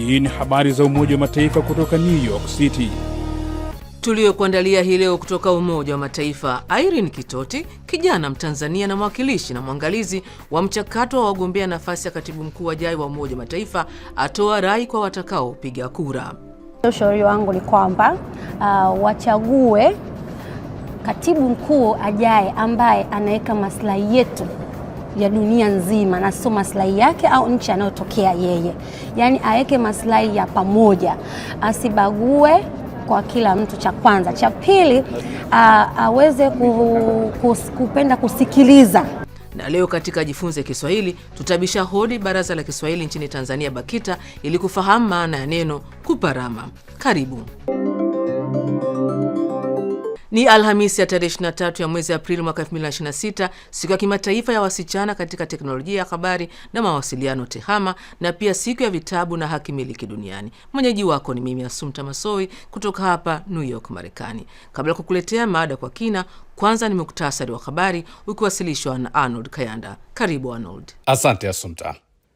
Hii ni habari za Umoja wa Mataifa kutoka New York City. Tuliokuandalia hii leo kutoka Umoja wa Mataifa. Irene Kitoti, kijana Mtanzania na mwakilishi na mwangalizi wa mchakato wa wagombea nafasi ya katibu mkuu ajaye wa Umoja wa Mataifa, atoa rai kwa watakao piga kura. Ushauri wangu ni kwamba wachague katibu mkuu ajaye ambaye anaweka maslahi yetu ya dunia nzima na sio maslahi yake au nchi anayotokea yeye. Yaani aweke maslahi ya pamoja, asibague kwa kila mtu. Cha kwanza, cha pili, aweze kupenda kusikiliza. Na leo katika Jifunze Kiswahili tutabisha hodi Baraza la Kiswahili nchini Tanzania BAKITA ili kufahamu maana ya neno kuparama. Karibu. Ni Alhamisi ya tarehe 23 ya mwezi Aprili mwaka 2026, siku ya kimataifa ya wasichana katika teknolojia ya habari na mawasiliano TEHAMA, na pia siku ya vitabu na haki miliki duniani. Mwenyeji wako ni mimi Asumta Masoi kutoka hapa New York, Marekani. Kabla kukuletea mada kwa kina, kwanza ni muktasari wa habari ukiwasilishwa na Arnold Kayanda. Karibu Arnold. Asante Asumta.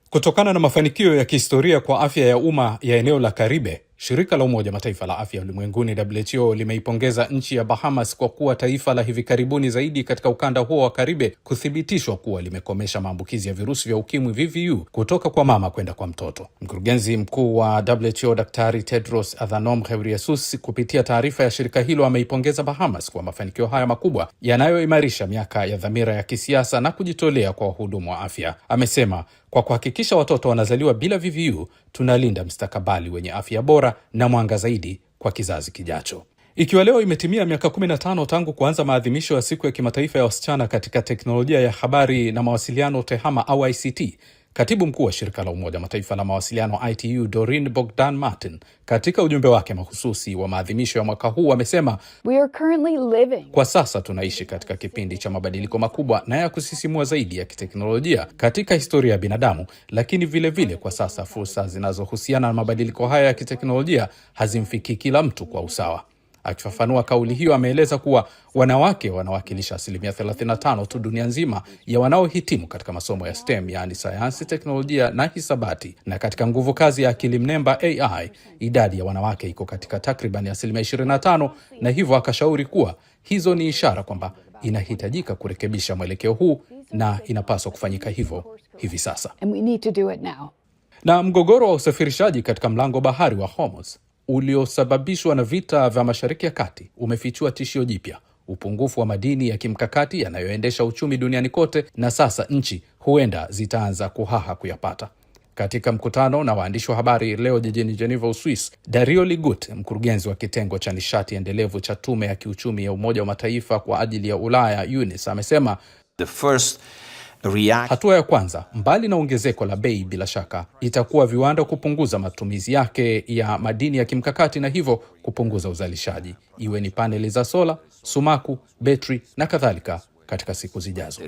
Kutokana na mafanikio ya kihistoria kwa afya ya umma ya eneo la Karibe, shirika la Umoja Mataifa la afya ulimwenguni WHO limeipongeza nchi ya Bahamas kwa kuwa taifa la hivi karibuni zaidi katika ukanda huo wa Karibe kuthibitishwa kuwa limekomesha maambukizi ya virusi vya ukimwi VVU kutoka kwa mama kwenda kwa mtoto. Mkurugenzi mkuu wa WHO Daktari Tedros Adhanom Ghebreyesus kupitia taarifa ya shirika hilo ameipongeza Bahamas kwa mafanikio haya makubwa yanayoimarisha miaka ya dhamira ya kisiasa na kujitolea kwa wahudumu wa afya. Amesema kwa kuhakikisha watoto wanazaliwa bila VVU, tunalinda mustakabali wenye afya bora na mwanga zaidi kwa kizazi kijacho. Ikiwa leo imetimia miaka 15 tangu kuanza maadhimisho ya siku ya kimataifa ya wasichana katika teknolojia ya habari na mawasiliano TEHAMA au ICT, Katibu mkuu wa shirika la Umoja Mataifa la mawasiliano ITU Doreen Bogdan Martin katika ujumbe wake mahususi wa maadhimisho ya mwaka huu amesema, kwa sasa tunaishi katika kipindi cha mabadiliko makubwa na ya kusisimua zaidi ya kiteknolojia katika historia ya binadamu, lakini vile kwa sasa fursa zinazohusiana na mabadiliko haya ya kiteknolojia hazimfikii kila mtu kwa usawa. Akifafanua kauli hiyo, ameeleza kuwa wanawake wanawakilisha 35% tu dunia nzima ya wanaohitimu katika masomo ya STEM, yaani sayansi, teknolojia na hisabati, na katika nguvu kazi ya akili mnemba AI, idadi ya wanawake iko katika takriban 25%, na hivyo akashauri kuwa hizo ni ishara kwamba inahitajika kurekebisha mwelekeo huu na inapaswa kufanyika hivyo hivi sasa. Na mgogoro wa usafirishaji katika mlango bahari wa Hormuz uliosababishwa na vita vya Mashariki ya Kati umefichua tishio jipya: upungufu wa madini ya kimkakati yanayoendesha uchumi duniani kote, na sasa nchi huenda zitaanza kuhaha kuyapata. Katika mkutano na waandishi wa habari leo jijini Geneva, Uswisi, Dario Ligut, mkurugenzi wa kitengo cha nishati endelevu cha tume ya kiuchumi ya Umoja wa Mataifa kwa ajili ya Ulaya UNIS, amesema hatua ya kwanza, mbali na ongezeko la bei, bila shaka itakuwa viwanda kupunguza matumizi yake ya madini ya kimkakati na hivyo kupunguza uzalishaji, iwe ni paneli za sola, sumaku, betri na kadhalika katika siku zijazo.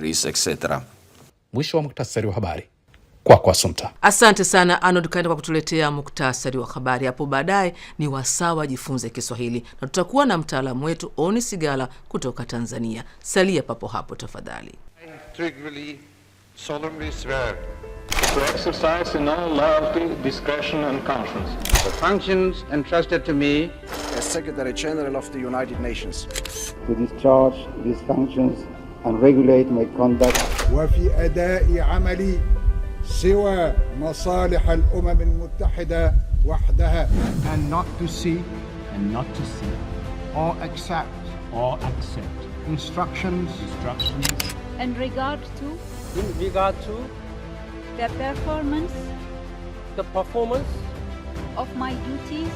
Mwisho wa muktasari wa habari. Kwa Asumta. Asante sana Arnold Kayanda kwa kutuletea muktasari wa habari. Hapo baadaye ni wasawa Jifunze Kiswahili na tutakuwa na mtaalamu wetu Oni Sigala kutoka Tanzania. Salia papo hapo tafadhali. Solemnly swear to exercise in all loyalty, discretion and conscience the functions entrusted to me as Secretary General of the United Nations, to discharge these functions and regulate my conduct وفي أداء عملي سوى مصالح الأمم المتحدة وحدها, and not to seek or accept instructions in regard to the performance of my duties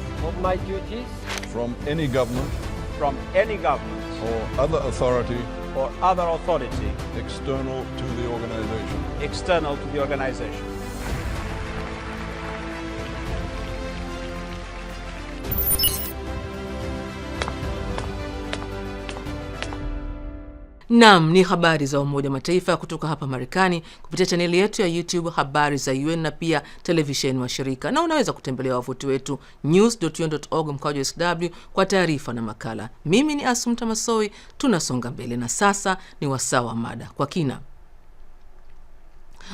from any government or other authority external to the organization. Naam, ni habari za Umoja Mataifa kutoka hapa Marekani kupitia chaneli yetu ya YouTube Habari za UN na pia televisheni wa shirika, na unaweza kutembelea wavuti wetu news.un.org/sw kwa taarifa na makala. Mimi ni Asumta Masoi, tunasonga mbele na sasa ni wasawa mada kwa kina.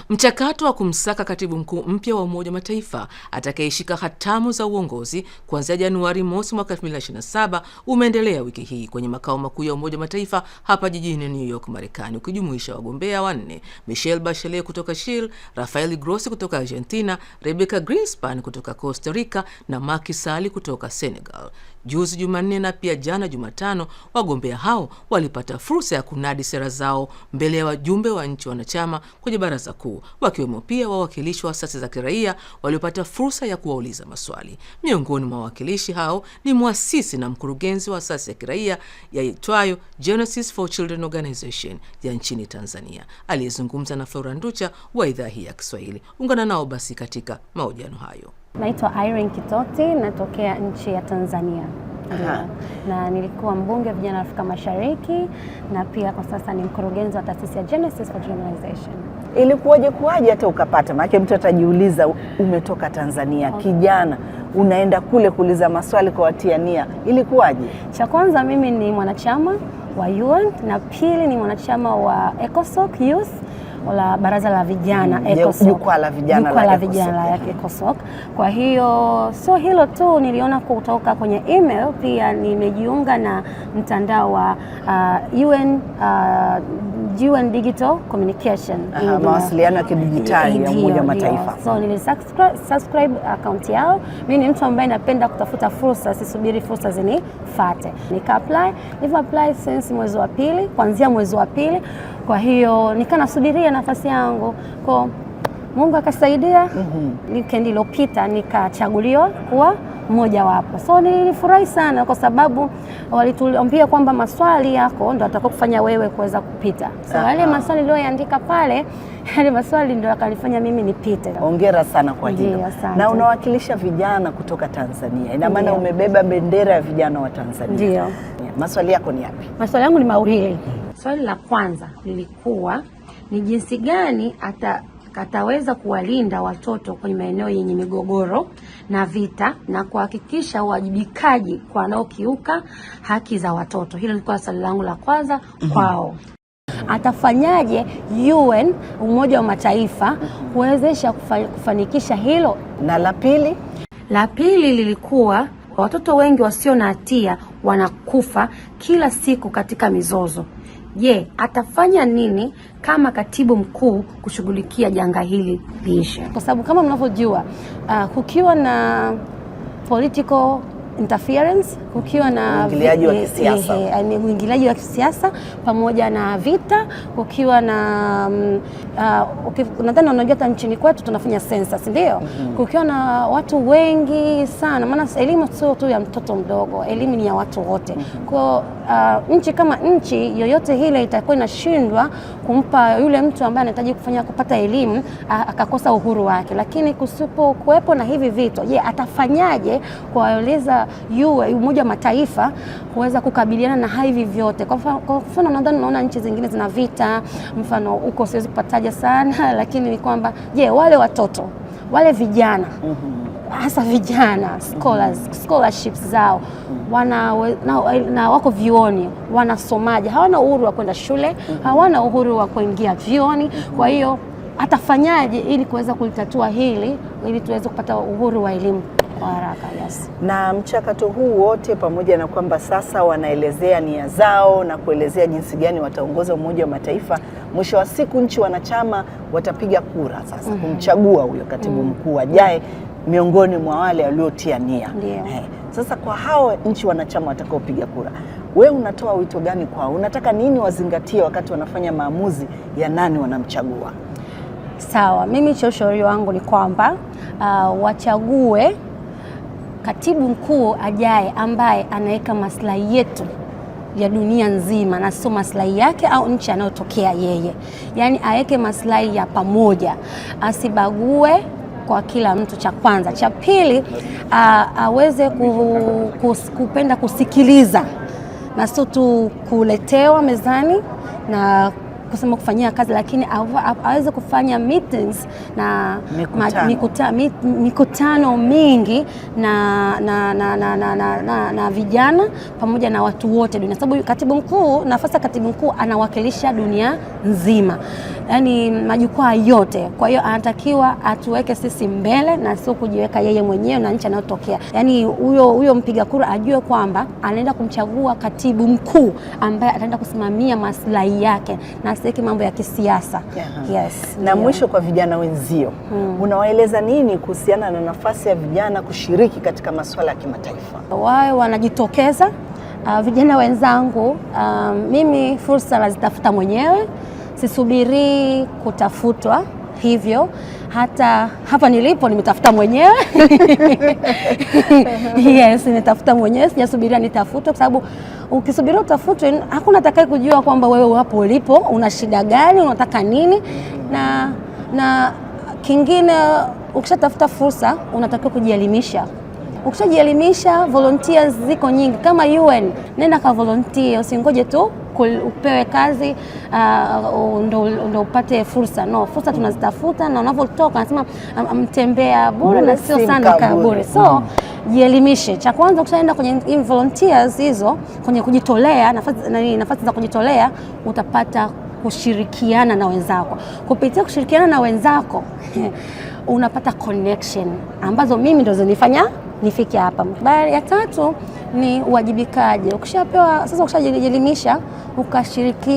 Mchakato wa kumsaka katibu mkuu mpya wa Umoja wa Mataifa atakayeshika hatamu za uongozi kuanzia Januari mosi mwaka 2027 umeendelea wiki hii kwenye makao makuu ya Umoja wa Mataifa hapa jijini New York, Marekani, ukijumuisha wagombea wanne: Michelle Bachelet kutoka Chile, Rafael Grossi kutoka Argentina, Rebecca Greenspan kutoka Costa Rica na Macky Sall kutoka Senegal. Juzi Jumanne na pia jana Jumatano, wagombea hao walipata fursa ya kunadi sera zao mbele ya wajumbe wa nchi wanachama kwenye baraza kuu, wakiwemo pia wawakilishi wa asasi za kiraia waliopata fursa ya kuwauliza maswali. Miongoni mwa wawakilishi hao ni muasisi na mkurugenzi wa asasi ya kiraia yaitwayo Genesis for Children Organization ya nchini Tanzania, aliyezungumza na Flora Nducha wa idhaa hii ya Kiswahili. Ungana nao basi katika mahojiano hayo. Naitwa Irene Kitoti, natokea nchi ya Tanzania. Na nilikuwa mbunge wa vijana Afrika Mashariki na pia kwa sasa ni mkurugenzi wa taasisi ya Genesis for Children Organization. Ilikuwaje hata ukapata? Maana mtu atajiuliza, umetoka Tanzania, kijana unaenda kule kuuliza maswali kwa watiania. Ilikuwaje? Cha kwanza, mimi ni mwanachama wa UN na pili ni mwanachama wa ECOSOC Youth, wala baraza la vijana ECOSOC, jukwaa la vijana la ECOSOC. Kwa hiyo sio hilo tu, niliona kutoka kwenye email pia nimejiunga na mtandao wa UN Digital Communication, mawasiliano ya kidijitali ya Umoja wa Mataifa. So nilisubscribe account yao. Mimi ni mtu ambaye napenda kutafuta fursa, sisubiri fursa zinifuate. Nilipapply since kuanzia mwezi wa pili. Kwa hiyo nikanasubiria nafasi yangu. Kwa Mungu akasaidia, weekend iliyopita nikachaguliwa kuwa mmoja wapo. So nilifurahi sana kwa sababu walituambia kwamba maswali yako ndio atakayokufanya wewe kuweza kupita. So wale maswali niliyoandika pale, yale maswali ndio yakanifanya mimi nipite. Hongera sana kwa hilo. Na unawakilisha vijana kutoka Tanzania. Ina maana umebeba bendera ya vijana wa Tanzania. Ndio. Maswali yako ni yapi? Maswali yangu ni mawili. Swali la kwanza lilikuwa ni jinsi gani ataweza kuwalinda watoto kwenye maeneo yenye migogoro na vita na kuhakikisha uwajibikaji kwa wanaokiuka haki za watoto. Hilo lilikuwa swali langu la kwanza kwao. Atafanyaje UN, Umoja wa Mataifa, kuwezesha kufanikisha hilo? Na la pili? La pili lilikuwa watoto wengi wasio na hatia wanakufa kila siku katika mizozo. Je, atafanya nini kama katibu mkuu kushughulikia janga hili liishe? Kwa sababu kama mnavyojua, kukiwa na political interference, kukiwa na uingiliaji wa kisiasa pamoja na vita, kukiwa na nadhani unajua hata nchini kwetu tunafanya census, ndio? Kukiwa na watu wengi sana, maana elimu sio tu ya mtoto mdogo, elimu ni ya watu wote. Kwa nchi kama nchi yoyote ile itakuwa inashindwa kumpa yule mtu ambaye anahitaji kupata elimu akakosa uhuru wake. Lakini kusipo kuwepo na hivi vitu, je, atafanyaje kuwaeleza Umoja wa Mataifa kuweza kukabiliana na hivi vyote? Kwa mfano nadhani unaona nchi zingine zina vita, mfano huko siwezi kupataja sana, lakini ni kwamba je, wale watoto, wale vijana, hasa vijana, scholarships zao na wako vioni, wanasomaje? Hawana uhuru wa kwenda shule, hawana uhuru wa kuingia vioni. Kwa hiyo atafanyaje ili kuweza kulitatua hili, ili tuweze kupata uhuru wa elimu kwa haraka? Yes. Na mchakato huu wote, pamoja na kwamba sasa wanaelezea nia zao na kuelezea jinsi gani wataongoza Umoja wa Mataifa, mwisho wa siku nchi wanachama watapiga kura sasa kumchagua huyo katibu mkuu ajaye miongoni mwa wale waliotia nia. Sasa kwa hao nchi wanachama watakaopiga kura, wewe unatoa wito gani kwao? Unataka nini wazingatie wakati wanafanya maamuzi ya nani wanamchagua? Sawa, mimi ushauri wangu ni kwamba wachague katibu mkuu ajaye ambaye anaweka maslahi yetu ya dunia nzima na sio maslahi yake au nchi anayotokea yeye. Yaani aweke maslahi ya pamoja, asibague kwa kila mtu, cha kwanza. Cha pili, aweze kupenda kusikiliza na sio tu kuletewa mezani na kusema kufanyia kazi, lakini aweze kufanya meetings na mikutano mingi na vijana pamoja na watu wote dunia, sababu katibu mkuu, nafasi ya katibu mkuu anawakilisha dunia nzima. yani majukwaa yote. Kwa hiyo anatakiwa atuweke sisi mbele na sio kujiweka yeye mwenyewe na nchi anayotokea. Yani huyo mpiga kura ajue kwamba anaenda kumchagua katibu mkuu ambaye ataenda kusimamia maslahi yake na sio mambo ya kisiasa. Yes. Na mwisho kwa vijana wenzio, unawaeleza nini kuhusiana na nafasi ya vijana kushiriki katika masuala ya kimataifa? Wao wanajitokeza. Vijana wenzangu, mimi fursa nazitafuta mwenyewe, sisubiri kutafutwa. Hivyo hata hapa nilipo nimetafuta mwenyewe. Yes, nimetafuta mwenyewe, sijasubiria nitafutwe, kwa sababu ukisubiria utafutwe hakuna atakaye kujua kwamba wewe hapo ulipo una shida gani, unataka nini. Na kingine, ukishatafuta fursa unatakiwa kujielimisha. Ukishajielimisha, volunteers ziko nyingi kama UN, nenda ka volunteer, usingoje tu upewe kazi ndo upate fursa. No, fursa tunazitafuta, na unavyotoka nasema mtembea bure na sio sana kaburi. So jielimishe. Cha kwanza, ukishaenda kwenye volunteers hizo, kwenye kujitolea, nafasi za kujitolea, utapata kushirikiana na wenzako. Kupitia kushirikiana na wenzako unapata connection ambazo mimi ndo zinifanya nifike hapa. Baada ya tatu ni uwajibikaji. Ukishapewa sasa, ukishajielimisha,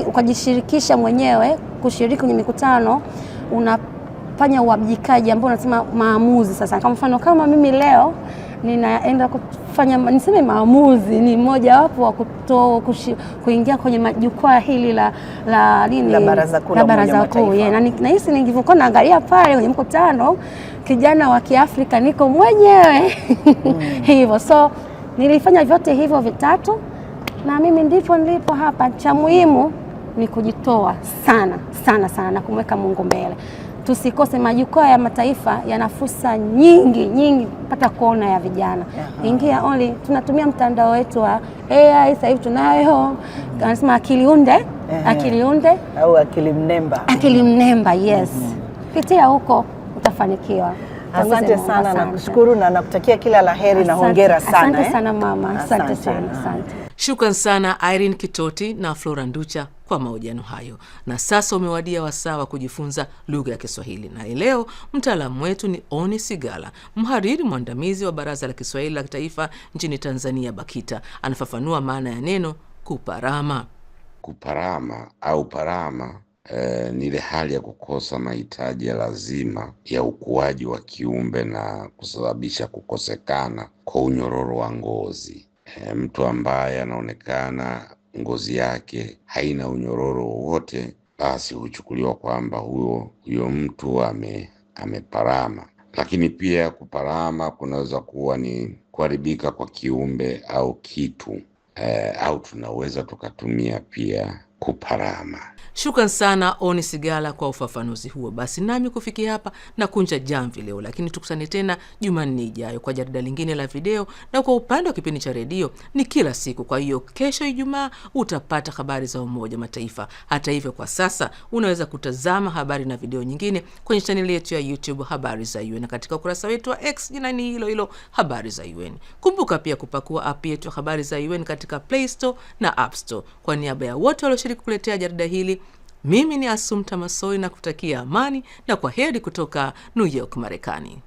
ukajishirikisha mwenyewe kushiriki kwenye mikutano, unafanya uwajibikaji ambao unasema maamuzi. Sasa kama mfano, kama mimi leo ninaenda kufanya niseme maamuzi, ni mmoja wapo wa kuingia kwenye majukwaa hili la baraza kuu. Na hisi nilivyokuwa naangalia pale kwenye mkutano, kijana wa Kiafrika niko mwenyewe. Hivyo, so nilifanya vyote hivyo vitatu, na mimi ndipo nilipo hapa. Cha muhimu ni kujitoa sana sana sana na kumweka Mungu mbele. Tusikose, majukwaa ya mataifa yana fursa nyingi pata kuona ya vijana. Ingia only, tunatumia mtandao wetu wa AI, sasa hivi tunayo anasema akili unde au akili mnemba. Yes. Pitia huko utafanikiwa. Asante sana, nakushukuru na nakutakia kila laheri na hongera sana. Asante sana mama. Asante sana. Shukran sana Irene Kitoti na Flora Nducha kwa mahojiano hayo. Na sasa umewadia wasaa wa kujifunza lugha ya Kiswahili. Na leo mtaalamu wetu ni Oni Sigala, mhariri mwandamizi wa Baraza la Kiswahili la Kitaifa nchini Tanzania, BAKITA. Anafafanua maana ya neno kuparama. Kuparama au parama ni ile hali ya kukosa mahitaji ya lazima ya ukuaji wa kiumbe na kusababisha kukosekana kwa unyororo wa ngozi. Mtu ambaye anaonekana ngozi yake haina unyororo wowote, basi huchukuliwa kwamba huyo mtu ameparama. Lakini pia kuparama kunaweza kuwa ni kuharibika kwa kiumbe au kitu, au tunaweza tukatumia pia kuparama. Shukran sana Oni Sigala kwa ufafanuzi huo. Basi nami kufikia hapa na kunja jamvi leo, lakini tukutane tena Jumanne ijayo kwa jarida lingine la video, na kwa upande wa kipindi cha redio ni kila siku. Kwa hiyo kesho Ijumaa utapata habari za Umoja Mataifa. Hata hivyo, kwa sasa unaweza kutazama habari na video nyingine kwenye chaneli yetu ya YouTube Habari za UN, na katika ukurasa wetu wa X jina ni hilo Habari za UN. Kumbuka pia kupakua app yetu Habari za UN katika Play Store na App Store. Kwa niaba ya wote walioshiriki kuletea jarida hili, mimi ni Assumpta Massoi na kutakia amani na kwa heri kutoka New York, Marekani.